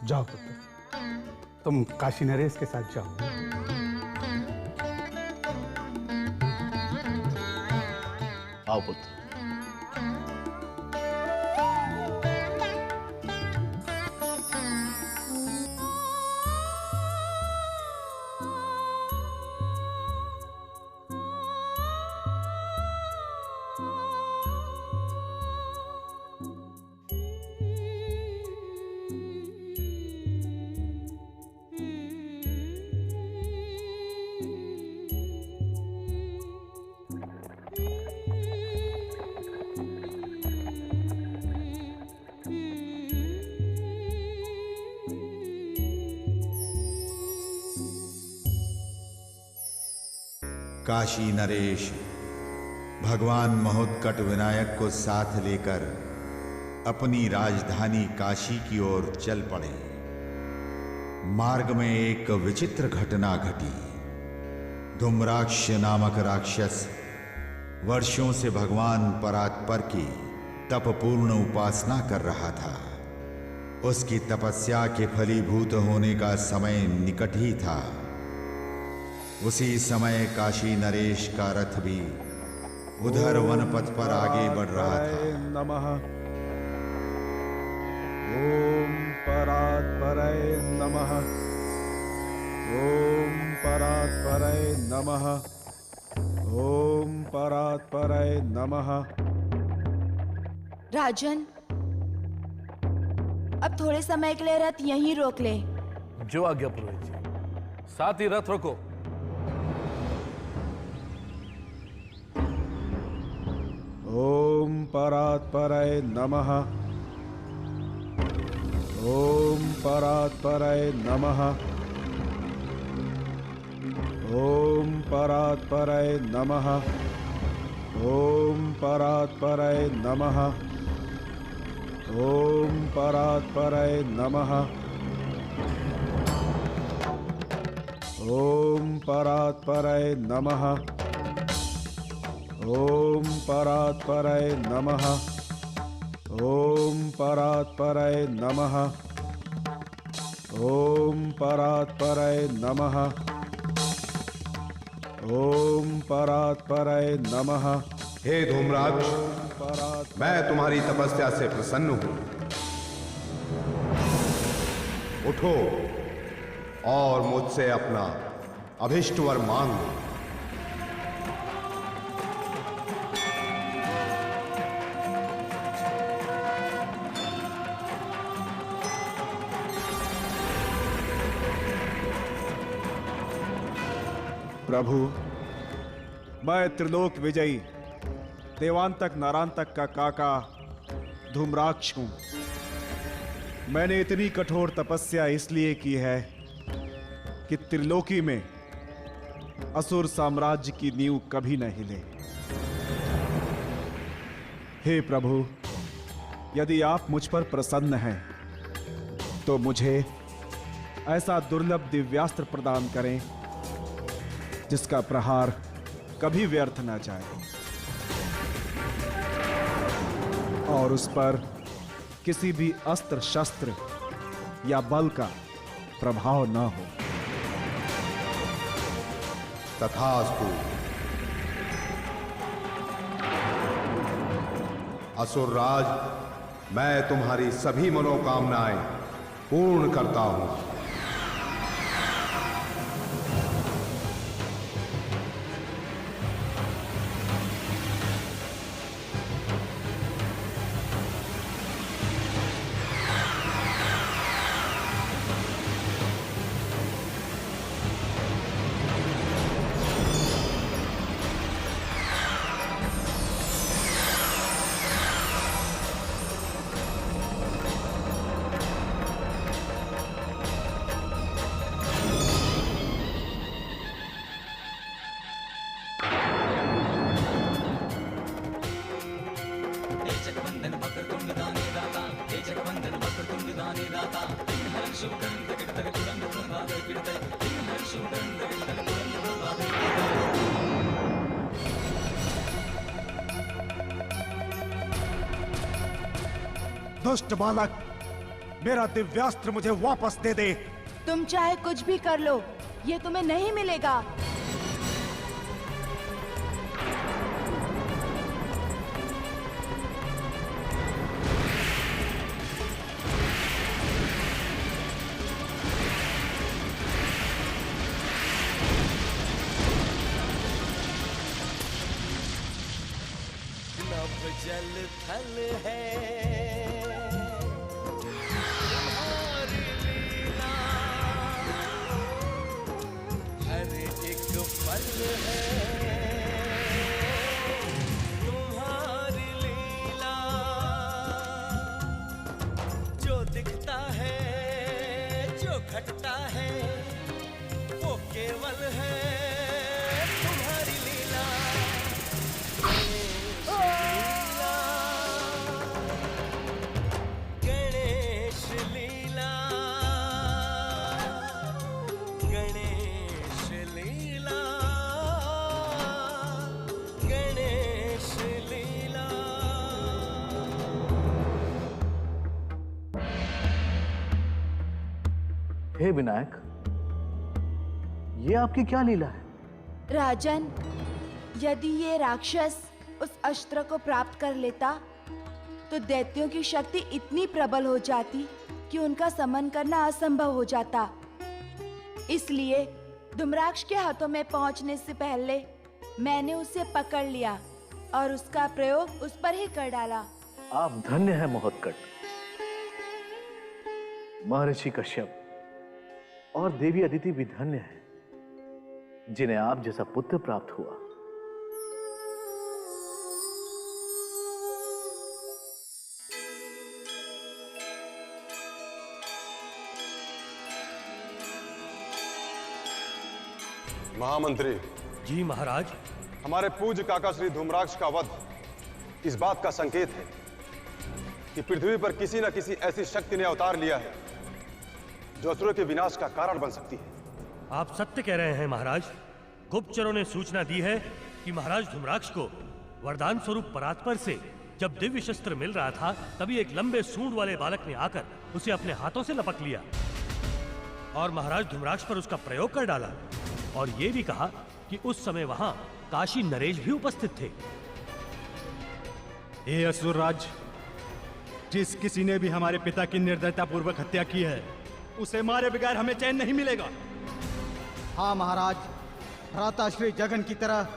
जाओ पुत्र, तुम काशी नरेश के साथ जाओ। आओ पुत्र। काशी नरेश भगवान महोत्कट विनायक को साथ लेकर अपनी राजधानी काशी की ओर चल पड़े। मार्ग में एक विचित्र घटना घटी। धूम्राक्ष नामक राक्षस वर्षों से भगवान परात्पर की तपपूर्ण उपासना कर रहा था। उसकी तपस्या के फलीभूत होने का समय निकट ही था। उसी समय काशी नरेश का रथ भी उधर वनपथ पर आगे बढ़ रहा था। नमः। ओम परात्पराय नमः। ओम परात्पराय नमः। ओम परात्पराय नमः। राजन, अब थोड़े समय के लिए रथ यहीं रोक ले। जो आज्ञा पुरोहित जी। साथ ही रथ रोको। ओम परात्पराय नमः। ओम परात्पराय नमः। ओम परात्पराय नमः। ओम परात्पराय नमः। ओम परात्पराय नमः। ओम परात्पराय नमः। ओम परात्पराय नमः। ओम परात्पराय नमः। ओम परात्पराय नमः। ओम परात्पराय नमः। हे धूम्राक्ष, मैं तुम्हारी तपस्या से प्रसन्न हूं। उठो और मुझसे अपना अभिष्ट वर मांग लो। प्रभु, मैं त्रिलोक विजयी देवांतक नारांतक का काका धूम्राक्ष हूं। मैंने इतनी कठोर तपस्या इसलिए की है कि त्रिलोकी में असुर साम्राज्य की नींव कभी न हिले। हे प्रभु, यदि आप मुझ पर प्रसन्न हैं तो मुझे ऐसा दुर्लभ दिव्यास्त्र प्रदान करें जिसका प्रहार कभी व्यर्थ न जाए और उस पर किसी भी अस्त्र शस्त्र या बल का प्रभाव न हो। तथास्तु। असुरराज, मैं तुम्हारी सभी मनोकामनाएं पूर्ण करता हूं। दुष्ट बालक, मेरा दिव्यास्त्र मुझे वापस दे दे। तुम चाहे कुछ भी कर लो, ये तुम्हें नहीं मिलेगा। जल थल है तुम्हारी लीला, हर एक पल है तुम्हारी लीला, जो दिखता है जो घटता है वो केवल है तुम्हारी लीला। हे विनायक, ये आपकी क्या लीला है? राजन, यदि ये राक्षस उस अस्त्र को प्राप्त कर लेता तो दैत्यों की शक्ति इतनी प्रबल हो जाती कि उनका समन करना असंभव हो जाता। इसलिए धूम्राक्ष के हाथों में पहुंचने से पहले मैंने उसे पकड़ लिया और उसका प्रयोग उस पर ही कर डाला। आप धन्य हैं महोत्कट। महर्षि कश्यप और देवी अदिति भी धन्य हैं जिन्हें आप जैसा पुत्र प्राप्त हुआ। महामंत्री जी महाराज। हमारे पूज्य काका श्री धूम्राक्ष का वध इस बात का संकेत है कि पृथ्वी पर किसी न किसी ऐसी शक्ति ने अवतार लिया है जो असुरों के विनाश का कारण बन सकती है। आप सत्य कह रहे हैं महाराज। गुप्तचरों ने सूचना दी है कि महाराज धूम्राक्ष को वरदान स्वरूप परात्पर से जब दिव्य शस्त्र मिल रहा था तभी एक लंबे सूंड वाले बालक ने आकर उसे अपने हाथों से लपक लिया और महाराज धूम्राक्ष पर उसका प्रयोग कर डाला। और ये भी कहा कि उस समय वहां काशी नरेश भी उपस्थित थे। हे असुरराज, जिस किसी ने भी हमारे पिता की निर्दयता पूर्वक हत्या की है उसे मारे बगैर हमें चैन नहीं मिलेगा। हाँ महाराज, भ्राता श्री जगन की तरह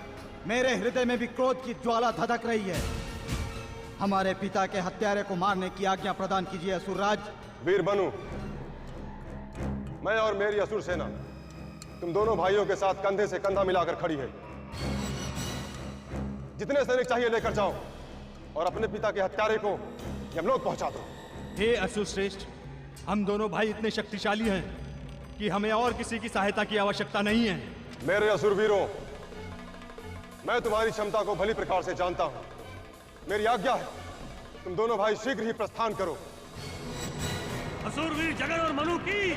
मेरे हृदय में भी क्रोध की ज्वाला धधक रही है। हमारे पिता के हत्यारे को मारने की आज्ञा प्रदान कीजिए असुरराज। वीर बनु, मैं और मेरी असुर सेना तुम दोनों भाइयों के साथ कंधे से कंधा मिलाकर खड़ी है। जितने सैनिक चाहिए लेकर जाओ और अपने पिता के हत्यारे को यमलोक पहुंचा दो। हे असुर श्रेष्ठ, हम दोनों भाई इतने शक्तिशाली हैं कि हमें और किसी की सहायता की आवश्यकता नहीं है। मेरे असुर वीरों, मैं तुम्हारी क्षमता को भली प्रकार से जानता हूं। मेरी आज्ञा है तुम दोनों भाई शीघ्र ही प्रस्थान करो। असुरवीर जगन और मनु की,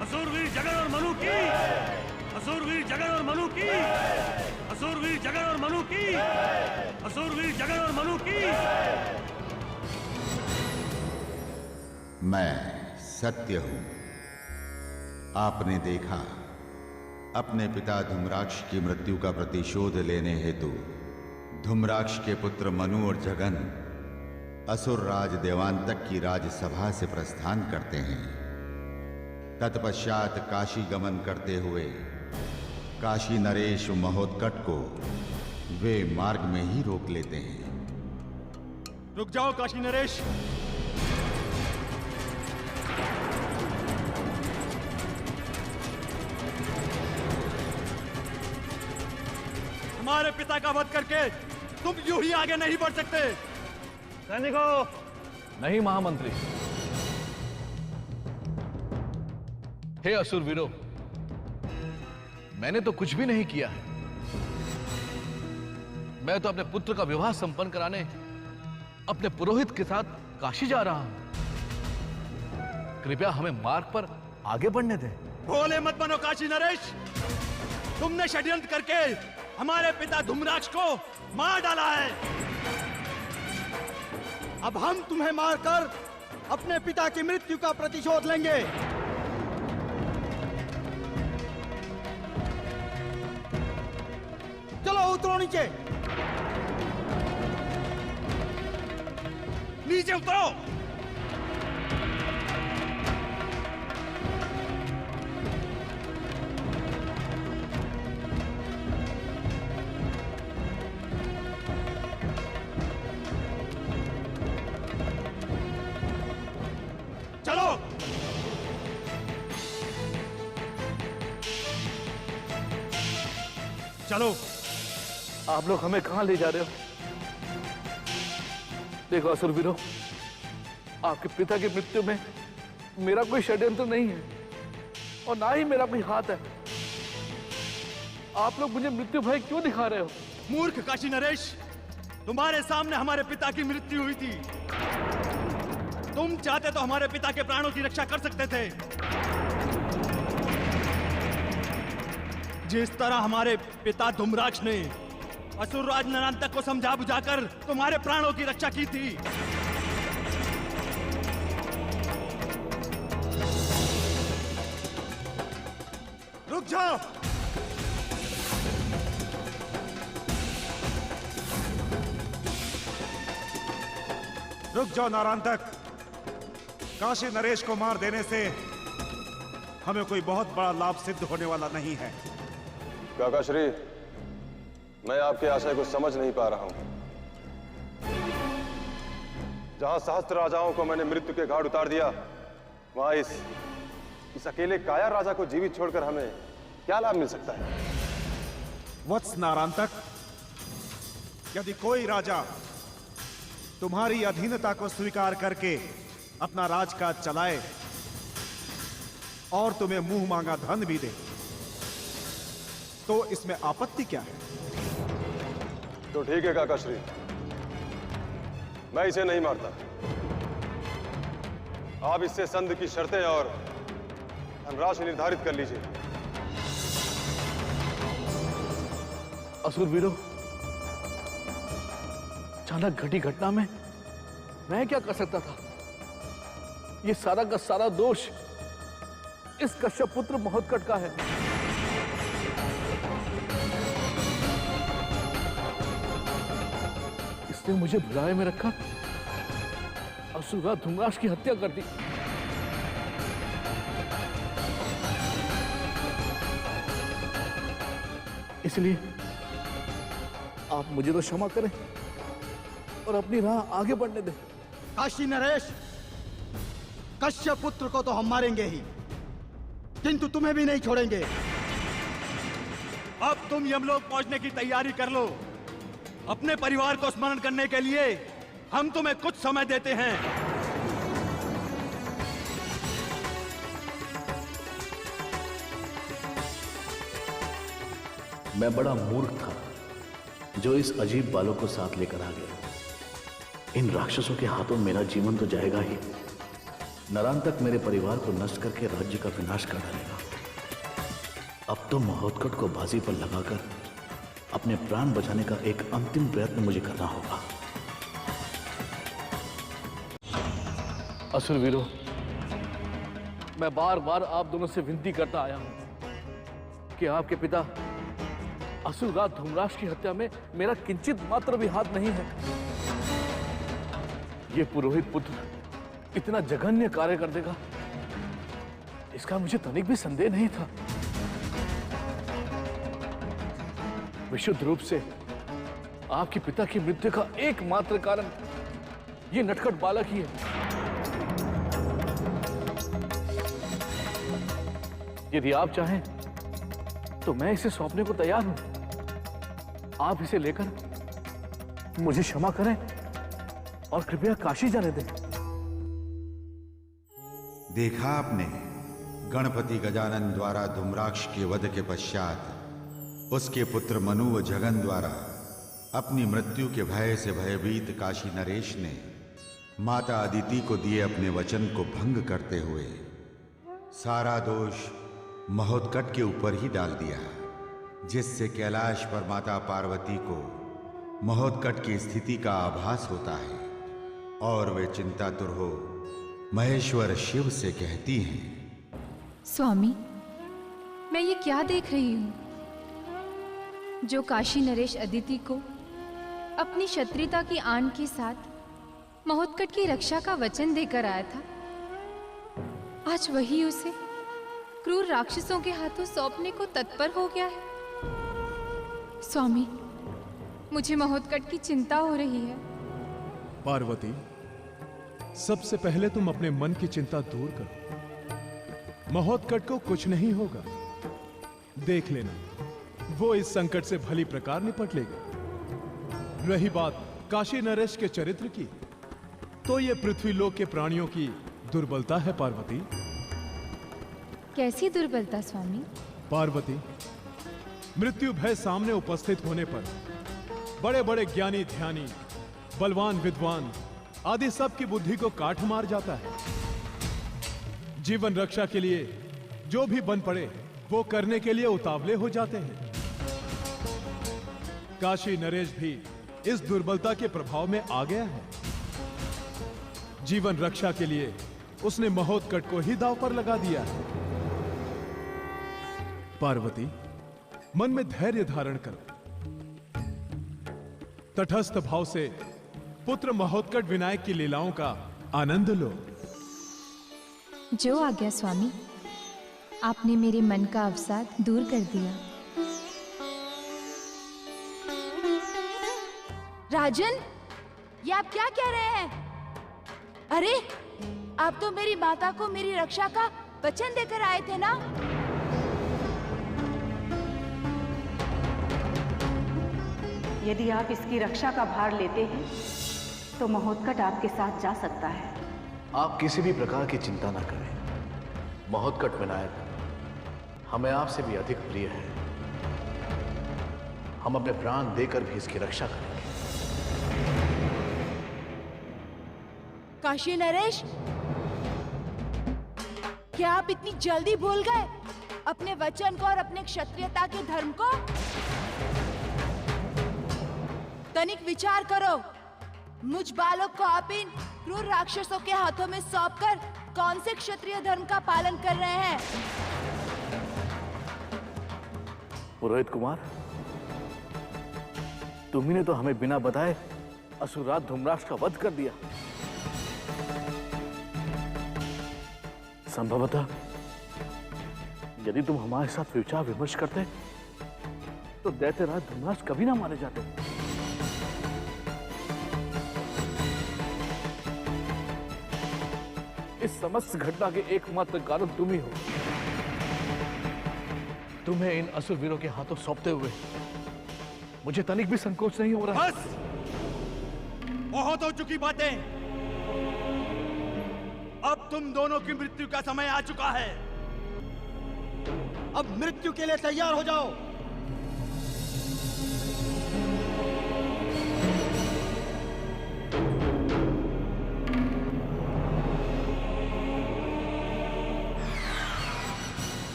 असुरवीर जगन और मनु की, असुरवीर जगन और मनु की, असुरवीर जगन और मनु की, असुरवीर जगन और मनु की। मैं सत्य हूं। आपने देखा, अपने पिता धूम्राक्ष की मृत्यु का प्रतिशोध लेने हेतु धूम्राक्ष के पुत्र मनु और जगन असुर राज देवांतक की राजसभा से प्रस्थान करते हैं। तत्पश्चात काशी गमन करते हुए काशी नरेश महोत्कट को वे मार्ग में ही रोक लेते हैं। रुक जाओ काशी नरेश। हमारे पिता का वध करके तुम यूं ही आगे नहीं बढ़ सकते। सैनिकों, नहीं महामंत्री। हे असुर वीरों, मैंने तो कुछ भी नहीं किया है। मैं तो अपने पुत्र का विवाह संपन्न कराने अपने पुरोहित के साथ काशी जा रहा हूं। कृपया हमें मार्ग पर आगे बढ़ने दें। भोले मत बनो काशी नरेश। तुमने षड्यंत्र करके हमारे पिता धूम्राक्ष को मार डाला है। अब हम तुम्हें मारकर अपने पिता की मृत्यु का प्रतिशोध लेंगे। चलो उतरो नीचे। नीचे उतरो। चलो। चलो। आप लोग हमें कहां ले जा रहे हो? देखो असुरवीरों, आपके पिता की मृत्यु में मेरा कोई षड्यंत्र नहीं है और ना ही मेरा कोई हाथ है। आप लोग मुझे मृत्यु भय क्यों दिखा रहे हो? मूर्ख काशी नरेश, तुम्हारे सामने हमारे पिता की मृत्यु हुई थी। तुम चाहते तो हमारे पिता के प्राणों की रक्षा कर सकते थे। जिस तरह हमारे पिता धूम्राक्ष ने असुरराज नरांतक को समझा बुझाकर तुम्हारे प्राणों की रक्षा की थी। रुक जाओ। रुक जाओ नारांतक। काशी नरेश को मार देने से हमें कोई बहुत बड़ा लाभ सिद्ध होने वाला नहीं है। काकाश्री, मैं आपके आशय को समझ नहीं पा रहा हूं। जहां सहस्त्र राजाओं को मैंने मृत्यु के घाट उतार दिया, वहां इस अकेले काया राजा को जीवित छोड़कर हमें क्या लाभ मिल सकता है? वत्स नारांतक, यदि कोई राजा तुम्हारी अधीनता को स्वीकार करके अपना राजकाज चलाए और तुम्हें मुंह मांगा धन भी दे, तो इसमें आपत्ति क्या है? तो ठीक है काकाश्री, मैं इसे नहीं मारता। आप इससे संधि की शर्तें और धनराशि निर्धारित कर लीजिए। असुरवीरों, अचानक घटी घटना में मैं क्या कर सकता था? ये सारा का सारा दोष इस कश्यप पुत्र महोत्कट का है। इसने मुझे भुलाए में रखा असुरराज धूम्राक्ष की हत्या कर दी। इसलिए आप मुझे तो क्षमा करें और अपनी राह आगे बढ़ने दें। काशी नरेश, कश्यप पुत्र को तो हम मारेंगे ही, किंतु तुम्हें भी नहीं छोड़ेंगे। अब तुम यमलोक पहुंचने की तैयारी कर लो। अपने परिवार को स्मरण करने के लिए हम तुम्हें कुछ समय देते हैं। मैं बड़ा मूर्ख था जो इस अजीब बालों को साथ लेकर आ गया। इन राक्षसों के हाथों मेरा जीवन तो जाएगा ही, नरांतक मेरे परिवार को नष्ट करके राज्य का विनाश कर डालेगा। अब तो महोत्कट को बाजी पर लगाकर अपने प्राण बचाने का एक अंतिम प्रयत्न मुझे करना होगा। असुरवीरों, मैं बार बार आप दोनों से विनती करता आया हूं कि आपके पिता असुरराज धूम्राक्ष की हत्या में मेरा किंचित मात्र भी हाथ नहीं है। ये पुरोहित पुत्र इतना जघन्य कार्य कर देगा, इसका मुझे तनिक भी संदेह नहीं था। विशुद्ध रूप से आपके पिता की मृत्यु का एकमात्र कारण ये नटखट बालक ही है। यदि आप चाहें तो मैं इसे सौंपने को तैयार हूं। आप इसे लेकर मुझे क्षमा करें और कृपया काशी जाने दें। देखा आपने, गणपति गजानन द्वारा धूम्राक्ष के वध के पश्चात उसके पुत्र मनु व जगन द्वारा अपनी मृत्यु के भय से भयभीत काशी नरेश ने माता अदिति को दिए अपने वचन को भंग करते हुए सारा दोष महोत्कट के ऊपर ही डाल दिया, जिससे कैलाश पर माता पार्वती को महोत्कट की स्थिति का आभास होता है और वे चिंतातुर हो महेश्वर शिव से कहती हैं, स्वामी, मैं ये क्या देख रही हूँ? जो काशी नरेश अदिति को अपनी क्षत्रियता की आन के साथ महोत्कट की रक्षा का वचन देकर आया था, आज वही उसे क्रूर राक्षसों के हाथों सौंपने को तत्पर हो गया है। स्वामी, मुझे महोत्कट की चिंता हो रही है। पार्वती, सबसे पहले तुम अपने मन की चिंता दूर करो। महोत्कट को कुछ नहीं होगा, देख लेना, वो इस संकट से भली प्रकार निपट लेगा। रही बात काशी नरेश के चरित्र की, तो ये पृथ्वीलोक के प्राणियों की दुर्बलता है पार्वती। कैसी दुर्बलता स्वामी? पार्वती, मृत्यु भय सामने उपस्थित होने पर बड़े बड़े ज्ञानी ध्यानी, बलवान विद्वान आदि सब की बुद्धि को काट मार जाता है। जीवन रक्षा के लिए जो भी बन पड़े वो करने के लिए उतावले हो जाते हैं। काशी नरेश भी इस दुर्बलता के प्रभाव में आ गया है। जीवन रक्षा के लिए उसने महोत्कट को ही दांव पर लगा दिया है। पार्वती, मन में धैर्य धारण करो। तटस्थ भाव से पुत्र महोत्कट विनायक की लीलाओं का आनंद लो। जो आज्ञा स्वामी, आपने मेरे मन का अवसाद दूर कर दिया। राजन, ये आप क्या कह रहे हैं? अरे, आप तो मेरी माता को मेरी रक्षा का वचन देकर आए थे ना? यदि आप इसकी रक्षा का भार लेते हैं तो महोत्कट आपके साथ जा सकता है। आप किसी भी प्रकार की चिंता ना करें। महोत्कट विनायक हमें आपसे भी अधिक प्रिय है। हम अपने प्राण देकर भी इसकी रक्षा करेंगे। काशी नरेश, क्या आप इतनी जल्दी भूल गए अपने वचन को और अपने क्षत्रियता के धर्म को? तनिक विचार करो, मुझ बालक को आप इन क्रूर राक्षसों के हाथों में सौंपकर कौन से क्षत्रिय धर्म का पालन कर रहे हैं? पुरोहित कुमार, तुम्ही ने तो हमें बिना बताए असुरराज धूम्राक्ष का वध कर दिया। संभवतः यदि तुम हमारे साथ विचार विमर्श करते तो दैत्यराज धूम्राक्ष कभी ना मारे जाते। इस समस्त घटना के एकमात्र कारण तुम ही हो। तुम्हें इन असुर वीरों के हाथों सौंपते हुए मुझे तनिक भी संकोच नहीं हो रहा। बस, बहुत हो चुकी बातें। अब तुम दोनों की मृत्यु का समय आ चुका है। अब मृत्यु के लिए तैयार हो जाओ।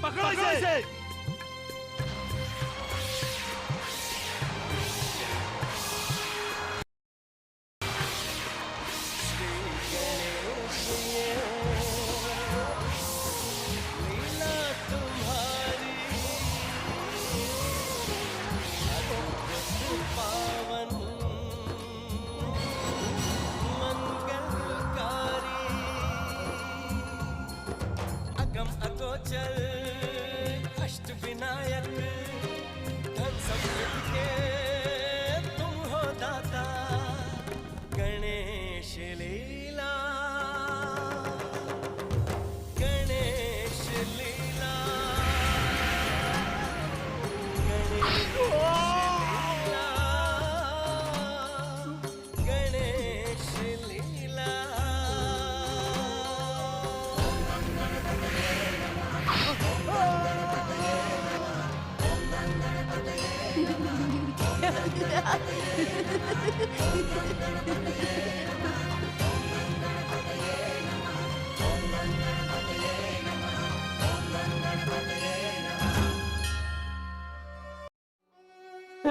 पकड़ो इसे।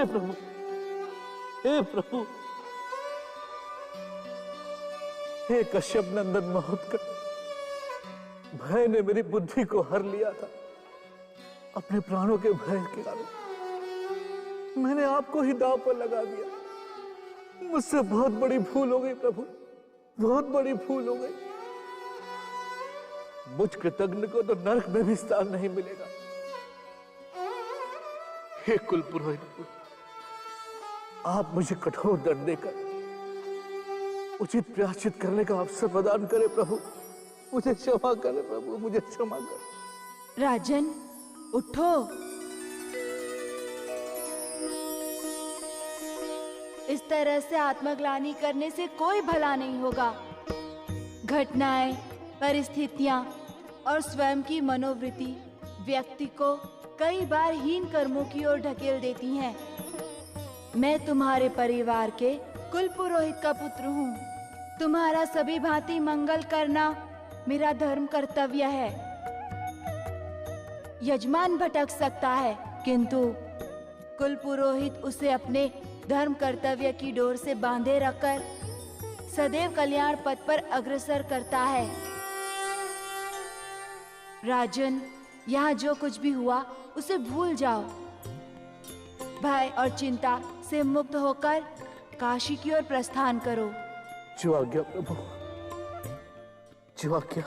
हे प्रभु, हे प्रभु, हे कश्यप नंदन महोत्कट, भय ने मेरी बुद्धि को हर लिया था। अपने प्राणों के भय के कारण मैंने आपको ही दांव पर लगा दिया। मुझसे बहुत बड़ी भूल हो गई प्रभु, बहुत बड़ी भूल हो गई। मुझ कृतज्ञ को तो नरक में भी स्थान नहीं मिलेगा। हे कुल पुरोहित, आप मुझे कठोर दंड देकर उचित प्रायश्चित करने का अवसर प्रदान करें प्रभु। मुझे क्षमा करें प्रभु, मुझे क्षमा करें। राजन, उठो। इस तरह से आत्मग्लानि करने से कोई भला नहीं होगा। घटनाएं, परिस्थितियां और स्वयं की मनोवृत्ति व्यक्ति को कई बार हीन कर्मों की ओर ढकेल देती हैं। मैं तुम्हारे परिवार के कुल पुरोहित का पुत्र हूँ। तुम्हारा सभी भांति मंगल करना मेरा धर्म कर्तव्य है। यजमान भटक सकता है, किंतु कुल पुरोहित उसे अपने धर्म कर्तव्य की डोर से बांधे रखकर सदैव कल्याण पथ पर अग्रसर करता है। राजन, यहाँ जो कुछ भी हुआ उसे भूल जाओ। भय और चिंता से मुक्त होकर काशी की ओर प्रस्थान करो। जो आज्ञा प्रभु, जो आज्ञा।